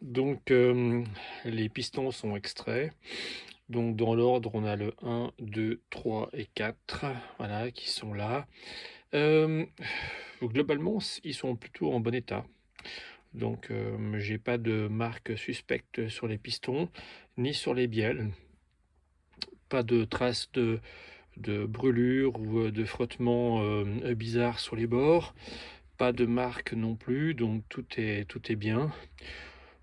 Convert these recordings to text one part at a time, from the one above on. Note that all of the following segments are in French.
Donc, les pistons sont extraits. Donc, dans l'ordre, on a le 1, 2, 3 et 4, voilà, qui sont là. Euh, Globalement, ils sont plutôt en bon état. Donc, j'ai pas de marque suspecte sur les pistons, ni sur les bielles. Pas de traces de brûlure ou de frottement bizarre sur les bords. Pas de marque non plus, donc tout est bien.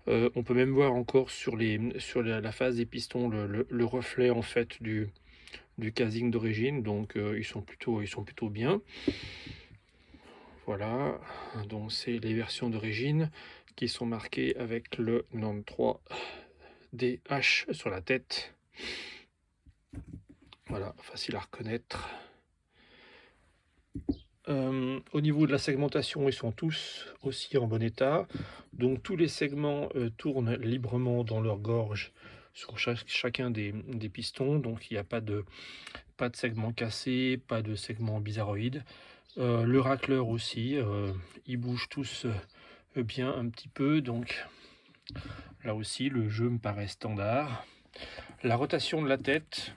On peut même voir encore sur la face des pistons le reflet en fait du casing d'origine, donc ils sont plutôt bien. Voilà, donc c'est les versions d'origine qui sont marquées avec le 93DH sur la tête. Voilà, facile à reconnaître. Au niveau de la segmentation, ils sont tous aussi en bon état. Donc tous les segments tournent librement dans leur gorge sur chacun des pistons. Donc il n'y a pas de segment cassé, pas de segment bizarroïde. Le racleur aussi, ils bougent tous bien un petit peu. Donc là aussi, le jeu me paraît standard. La rotation de la tête,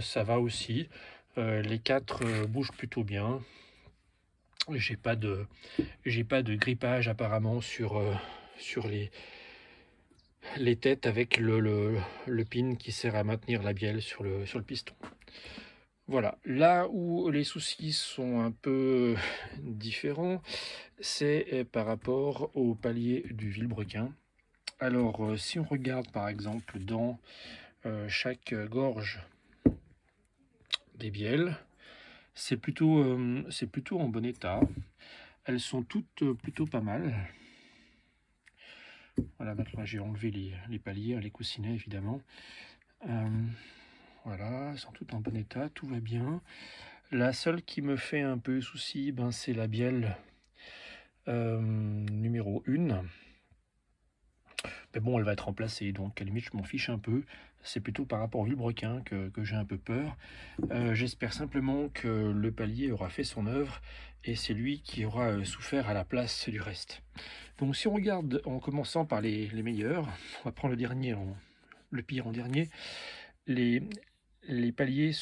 ça va aussi. Les quatre bougent plutôt bien. J'ai pas de grippage apparemment sur les têtes avec le pin qui sert à maintenir la bielle sur le piston. Voilà, là où les soucis sont un peu différents, c'est par rapport au palier du vilebrequin. Alors, si on regarde par exemple dans chaque gorge des bielles, c'est plutôt en bon état. Elles sont toutes plutôt pas mal. Voilà, maintenant j'ai enlevé les paliers, les coussinets évidemment. Voilà, elles sont toutes en bon état, tout va bien. La seule qui me fait un peu souci, c'est la bielle numéro 1. Mais bon, elle va être remplacée, donc à la limite je m'en fiche un peu. C'est plutôt par rapport au vilebrequin que j'ai un peu peur. J'espère simplement que le palier aura fait son œuvre et c'est lui qui aura souffert à la place du reste. Donc si on regarde en commençant par les meilleurs, on va prendre le pire en dernier. Les paliers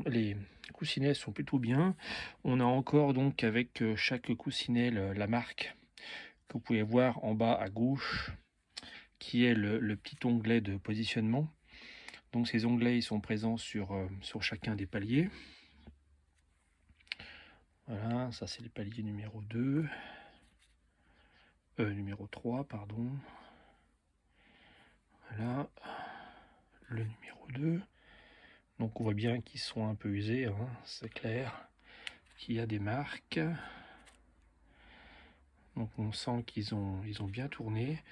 les coussinets sont plutôt bien. On a encore donc avec chaque coussinet la marque que vous pouvez voir en bas à gauche, qui est le petit onglet de positionnement. Donc ces onglets ils sont présents sur chacun des paliers. Voilà, ça c'est le palier numéro 2. Numéro 3, pardon. Voilà, le numéro 2. Donc on voit bien qu'ils sont un peu usés, hein, c'est clair, qu'il y a des marques. Donc on sent qu'ils ont bien tourné.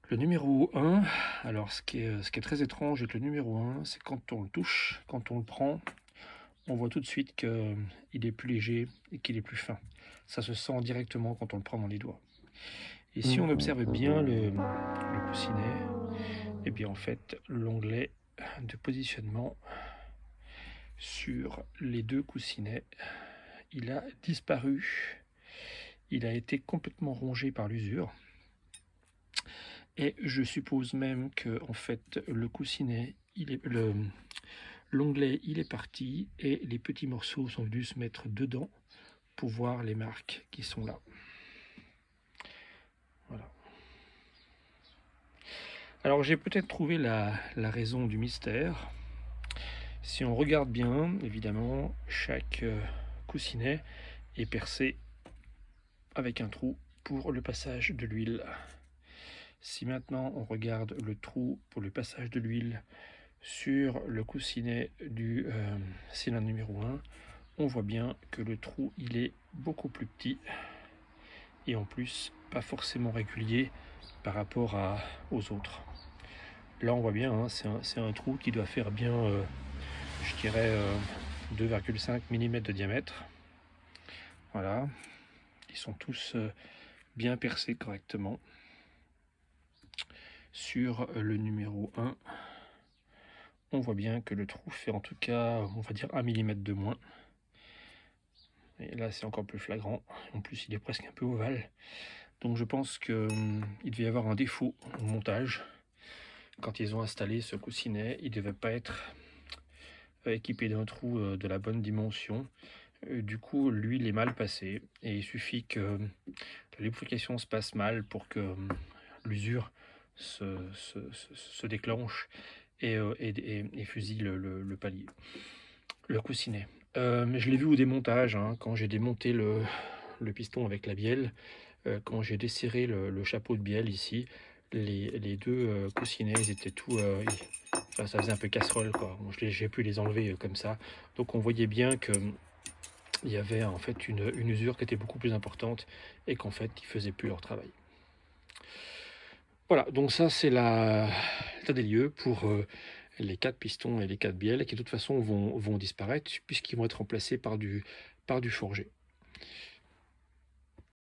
Le numéro 1, alors ce qui est très étrange avec le numéro 1, c'est quand on le touche, quand on le prend, on voit tout de suite qu'il est plus léger et qu'il est plus fin. Ça se sent directement quand on le prend dans les doigts. Et si on observe bien le coussinet, et bien en fait l'onglet de positionnement sur les deux coussinets, il a disparu. Il a été complètement rongé par l'usure. Et je suppose même que en fait le coussinet, l'onglet il est parti et les petits morceaux sont venus se mettre dedans pour voir les marques qui sont là. Voilà. Alors j'ai peut-être trouvé la raison du mystère. Si on regarde bien, évidemment, chaque coussinet est percé avec un trou pour le passage de l'huile. Si maintenant on regarde le trou pour le passage de l'huile sur le coussinet du cylindre numéro 1, on voit bien que le trou il est beaucoup plus petit et en plus pas forcément régulier par rapport aux autres. Là on voit bien, hein, c'est un trou qui doit faire bien, je dirais, 2,5 mm de diamètre. Voilà, ils sont tous bien percés correctement. Sur le numéro 1, on voit bien que le trou fait en tout cas, on va dire 1 mm de moins. Et là c'est encore plus flagrant, en plus il est presque un peu ovale. Donc je pense qu'il devait y avoir un défaut au montage. Quand ils ont installé ce coussinet, il ne devait pas être équipé d'un trou de la bonne dimension. Du coup, l'huile est mal passée et il suffit que la lubrification se passe mal pour que l'usure se déclenche et fusille le palier, le coussinet. Mais je l'ai vu au démontage, hein, quand j'ai démonté le piston avec la bielle, quand j'ai desserré le chapeau de bielle ici, les deux coussinets, ils étaient tout... enfin, ça faisait un peu casserole, quoi. Bon, j'ai pu les enlever comme ça. Donc on voyait bien que il y avait en fait une usure qui était beaucoup plus importante et qu'en fait, ils faisaient plus leur travail. Voilà, donc ça c'est l'état des lieux pour les 4 pistons et les 4 bielles qui de toute façon vont disparaître puisqu'ils vont être remplacés par du forgé.